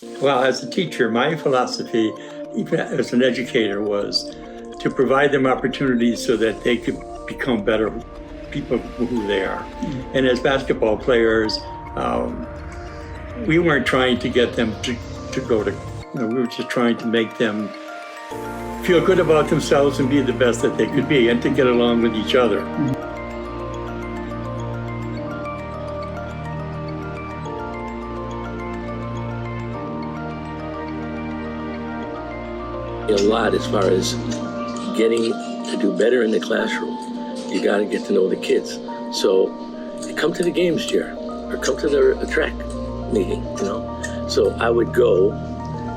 Well, as a teacher, my philosophy, even as an educator, was to provide them opportunities so that they could become better people who they are. And as basketball players, we weren't trying to get them to go to, we were just trying to make them feel good about themselves and be the best that they could be and to get along with each other. A lot as far as getting to do better in the classroom. You got to get to know the kids. So come to the games, Jer, or come to the track meeting, So I would go,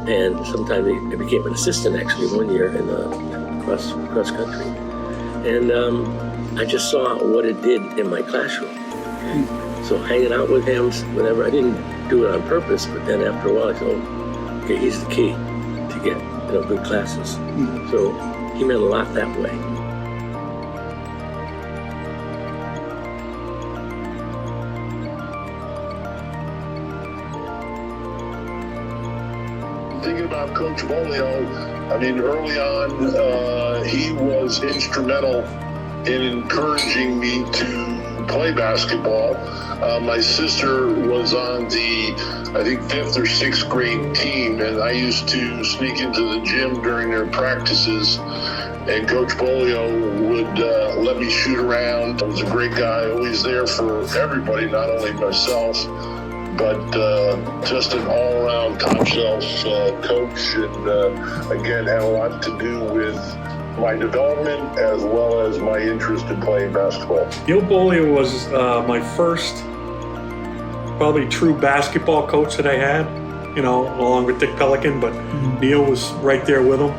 and sometimes I became an assistant actually one year in the cross country. And I just saw what it did in my classroom. So hanging out with him, whatever, I didn't do it on purpose, but then after a while I thought, okay, he's the key to get good classes. So he meant a lot that way. Thinking about Coach Bolio, early on, he was instrumental in encouraging me to play basketball. My sister was on the, I think, 5th or 6th grade team, and I used to sneak into the gym during their practices, and Coach Bolio would let me shoot around. He was a great guy, always there for everybody, not only myself, but just an all-around top-shelf coach, and again, had a lot to do with my development as well as my interest in playing basketball. Neil Beaulieu was my first, probably true basketball coach that I had, along with Dick Pelican, but Neil was right there with him.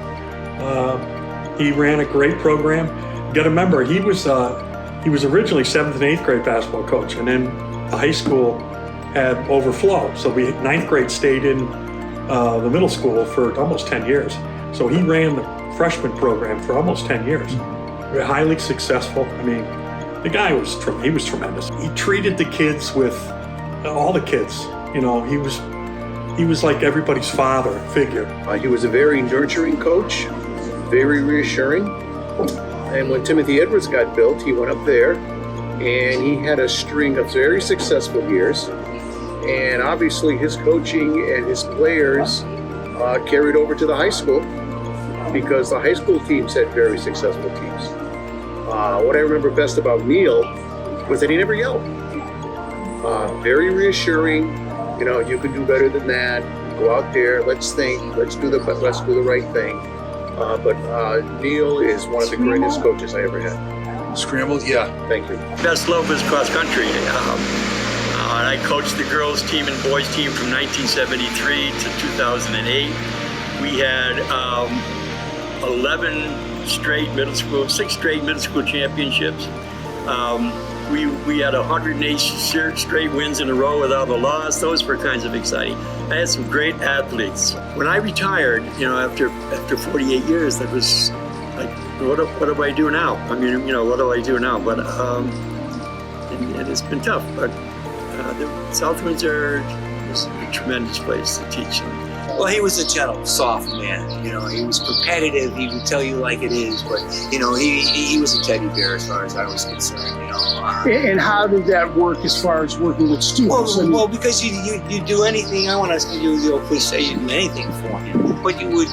He ran a great program. You got to remember, he was originally 7th and 8th grade basketball coach, and then the high school had overflow. So 9th grade stayed in the middle school for almost 10 years. So he ran the freshman program for almost 10 years. Highly successful. The guy was tremendous. He treated the kids with all the kids. He was like everybody's father figure. He was a very nurturing coach, very reassuring. And when Timothy Edwards got built, he went up there and he had a string of very successful years. And obviously his coaching and his players carried over to the high school, because the high school teams had very successful teams. What I remember best about Neil was that he never yelled. Very reassuring. You can do better than that. Go out there. Let's think. Let's do the right thing. But Neil is one of the greatest coaches I ever had. Scrambled, yeah. Thank you. Best love was cross country. I coached the girls team and boys team from 1973 to 2008. We had 6 straight middle school championships. We had 108 straight wins in a row without a loss. Those were kinds of exciting. I had some great athletes. When I retired, after 48 years, that was like, what do I do now? What do I do now? But it's been tough. But South Windsor was a tremendous place to teach. Well, he was a gentle, soft man. He was competitive. He would tell you like it is, but he was a teddy bear as far as I was concerned. And how did that work as far as working with students? Well, because you do anything. I want to do the old cliche. You do anything for him, but you would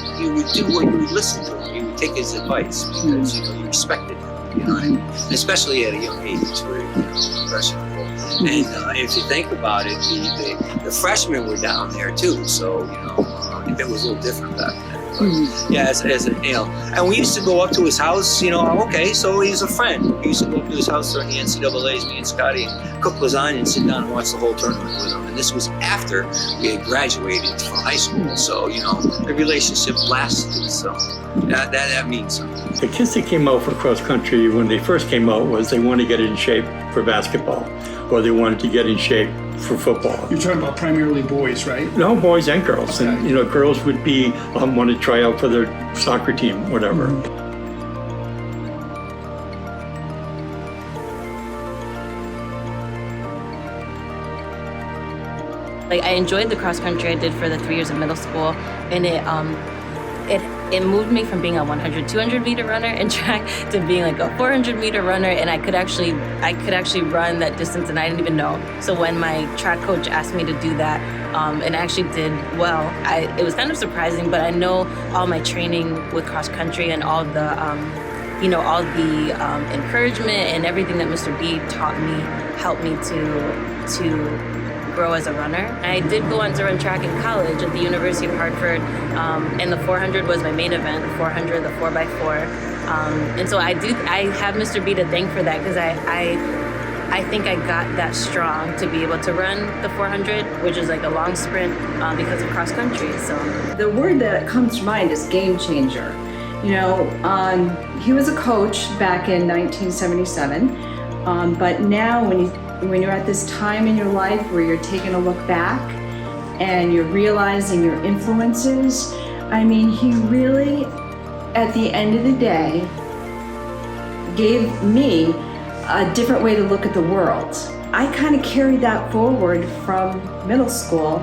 do what you would listen to him. You would take his advice because you respected him. Especially at a young age where you're impressionable. And if you think about it, the freshmen were down there too, so it was a little different back then. But, yeah, as and we used to go up to his house. Okay, so he's a friend. We used to go up to his house during the NCAA's. Me and Scotty cook lasagna and sit down and watch the whole tournament with him. And this was after we had graduated from high school, so the relationship lasted. So that means something. The kids that came out for cross country when they first came out was they wanted to get in shape for basketball, or they wanted to get in shape for football. You're talking about primarily boys, right? No, boys and girls. Okay. And girls would be want to try out for their soccer team, whatever. Like, I enjoyed the cross country I did for the 3 years of middle school, and it moved me from being a 100, 200 meter runner in track to being like a 400 meter runner, and I could actually run that distance, and I didn't even know. So when my track coach asked me to do that, and I actually did well, it was kind of surprising, but I know all my training with cross country and all the encouragement and everything that Mr. B taught me helped me to grow as a runner. I did go on to run track in college at the University of Hartford, and the 400 was my main event, the 400, the 4x4. And so I have Mr. B to thank for that, because I think I got that strong to be able to run the 400, which is like a long sprint, because of cross country. So the word that comes to mind is game changer. You know, he was a coach back in 1977, but now when you're at this time in your life where you're taking a look back and you're realizing your influences, I mean, he really, at the end of the day, gave me a different way to look at the world. I kind of carried that forward from middle school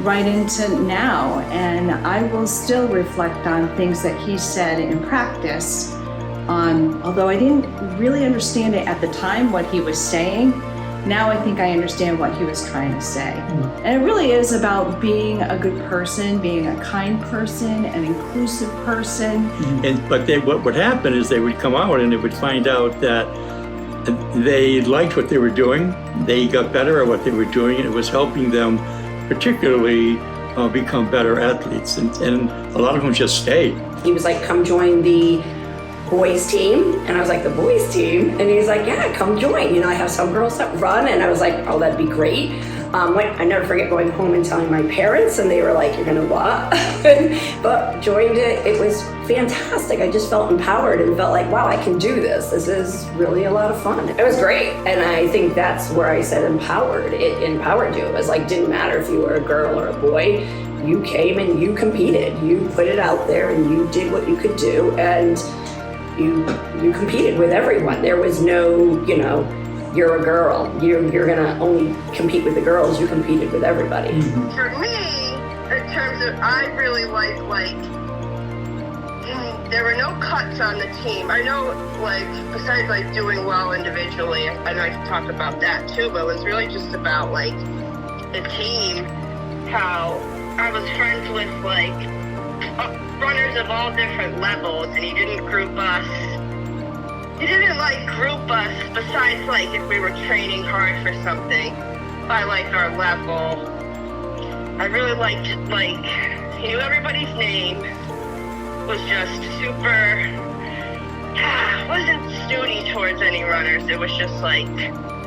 right into now, and I will still reflect on things that he said in practice. Although I didn't really understand it at the time, what he was saying, now I think I understand what he was trying to say. And it really is about being a good person, being a kind person, an inclusive person. But what would happen is they would come out and they would find out that they liked what they were doing. They got better at what they were doing, and it was helping them particularly become better athletes. And a lot of them just stayed. He was like, come join the boys team. And I was like, the boys team? And he's like, yeah, come join. You know, I have some girls that run. And I was like, oh, that'd be great. I never forget going home and telling my parents, and they were like, you're gonna what? But joined it. It was fantastic. I just felt empowered and felt like, wow, I can do this. This is really a lot of fun. It was great. And I think that's where I said empowered. It empowered you. It was like, didn't matter if you were a girl or a boy. You came and you competed. You put it out there and you did what you could do. And you competed with everyone. There was no, you know, you're a girl, you're gonna only compete with the girls. You competed with everybody. For me, in terms of, I really like there were no cuts on the team. I know, like, besides like doing well individually, and I can talk about that too, but it was really just about like the team, how I was friends with like runners of all different levels, and he didn't group us. He didn't like group us besides like if we were training hard for something by like our level. I really liked like he knew everybody's name, was just super, wasn't snooty towards any runners. It was just like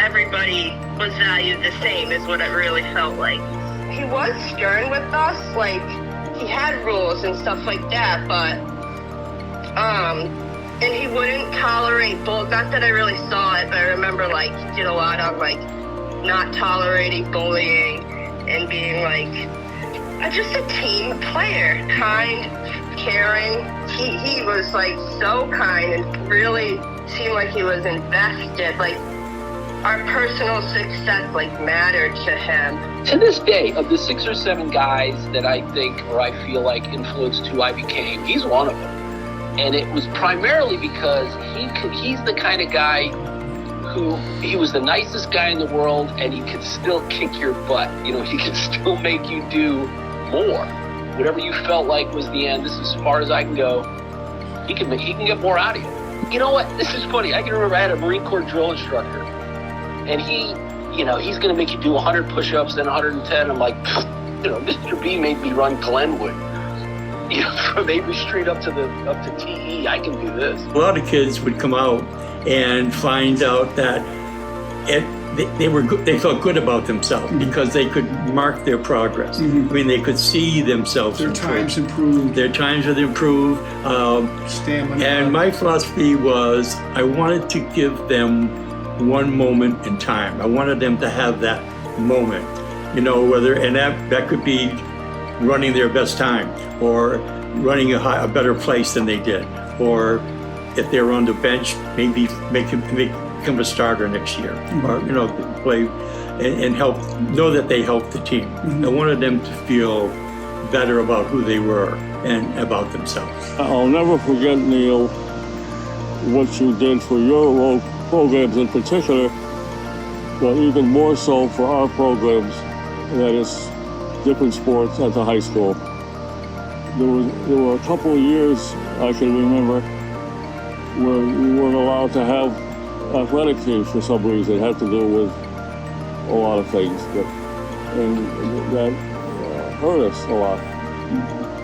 everybody was valued the same is what it really felt like. He was stern with us, like he had rules and stuff like that, but and he wouldn't tolerate bull. Not that I really saw it, but I remember like he did a lot on like not tolerating bullying and being like just a team player, kind, caring. He was like so kind and really seemed like he was invested. Like our personal success like mattered to him. To this day, of the 6 or 7 guys that I think or I feel like influenced who I became, he's one of them. And it was primarily because he's the kind of guy who, he was the nicest guy in the world, and he could still kick your butt. You know, he could still make you do more. Whatever you felt like was the end, this is as far as I can go, he can get more out of you. You know what, this is funny. I can remember I had a Marine Corps drill instructor, and he's going to make you do 100 push-ups, then 110. I'm like, you know, Mr. B made me run Glenwood. You know, from Avery Street up to TE, I can do this. A lot of kids would come out and find out that they felt good about themselves because they could mark their progress. I mean, they could see themselves Their times improved. Their times would improve. Stamina. And my philosophy was I wanted to give them one moment in time. I wanted them to have that moment, you know, and that could be running their best time, or running a better place than they did, or if they were on the bench, maybe become a starter next year, or, you know, play. and know that they helped the team. I wanted them to feel better about who they were and about themselves. I'll never forget, Neil, what you did for your programs in particular, but even more so for our programs, that is different sports at the high school. There were a couple of years I can remember where we weren't allowed to have athletic teams for some reason. It had to do with a lot of things, and that hurt us a lot.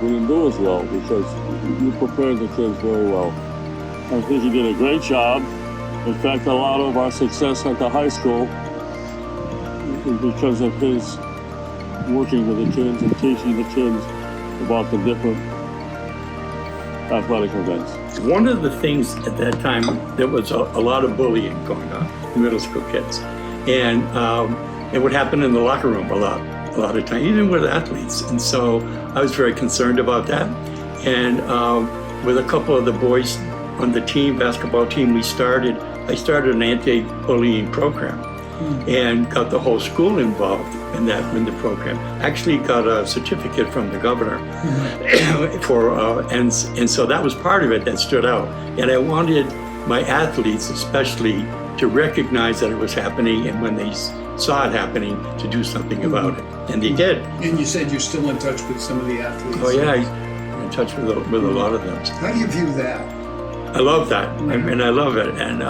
We didn't do as well because you prepared the kids very well. I think you did a great job. In fact, a lot of our success at the high school is because of his working with the kids and teaching the kids about the different athletic events. One of the things at that time, there was a lot of bullying going on in middle school kids. And it would happen in the locker room a lot of times, even with athletes. And so I was very concerned about that. And with a couple of the boys on the team, basketball team, I started an anti-bullying program and got the whole school involved in the program. Actually got a certificate from the governor and so that was part of it that stood out. And I wanted my athletes especially to recognize that it was happening, and when they saw it happening, to do something about it. And they did. And you said you're still in touch with some of the athletes. Oh yeah, I'm in touch with a lot of them. How do you view that? I love that, and I love it. And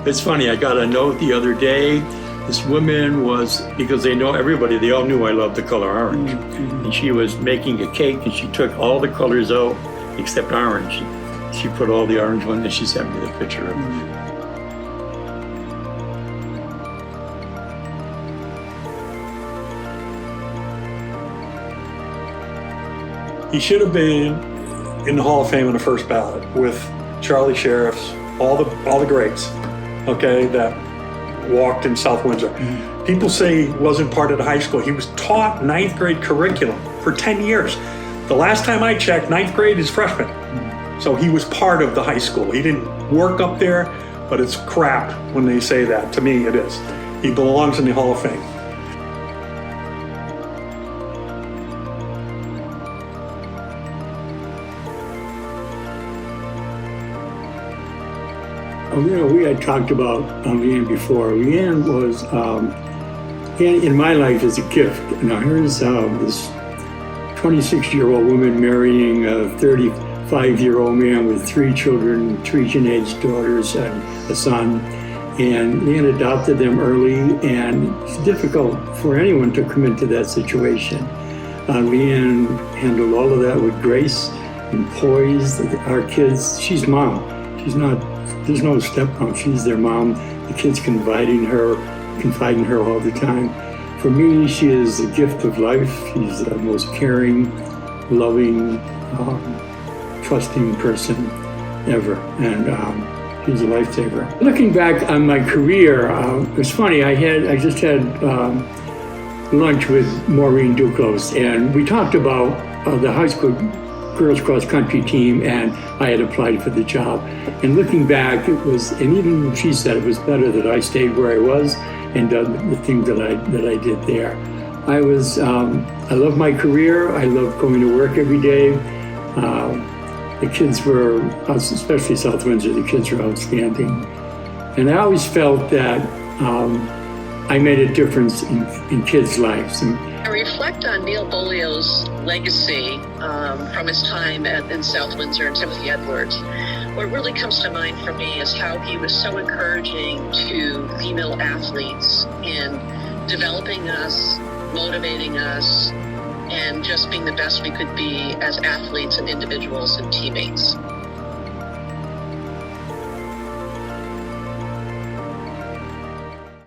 it's funny, I got a note the other day. This woman was, because they all knew I loved the color orange. And she was making a cake, and she took all the colors out except orange. She put all the orange ones, and she sent me the picture of it. He should have been in the Hall of Fame in the first ballot with Charlie Sheriffs, all the greats, okay, that walked in South Windsor. People say he wasn't part of the high school. He was taught 9th grade curriculum for 10 years. The last time I checked, 9th grade is freshman. So he was part of the high school. He didn't work up there, but it's crap when they say that. To me, it is. He belongs in the Hall of Fame. We had talked about Leanne before. Leanne was, in my life, is a gift. Now here's this 26-year-old woman marrying a 35-year-old man with 3 children, 3 teenage daughters and a son. And Leanne adopted them early, and it's difficult for anyone to come into that situation. Leanne handled all of that with grace and poise. Our kids, she's mom. There's no stepmom, she's their mom. The kids confide in her all the time. For me, she is a gift of life. She's the most caring, loving, trusting person ever. And she's a lifesaver. Looking back on my career, it was funny, I just had lunch with Maureen Duclos, and we talked about the high school girls cross country team, and I had applied for the job. And looking back, and even she said it was better that I stayed where I was and done the things that I did there. I love my career. I love going to work every day. The kids were, especially South Windsor, the kids were outstanding. And I always felt that I made a difference in kids' lives. I reflect on Neil Beaulieu's legacy from his time in South Windsor and Timothy Edwards. What really comes to mind for me is how he was so encouraging to female athletes in developing us, motivating us, and just being the best we could be as athletes and individuals and teammates.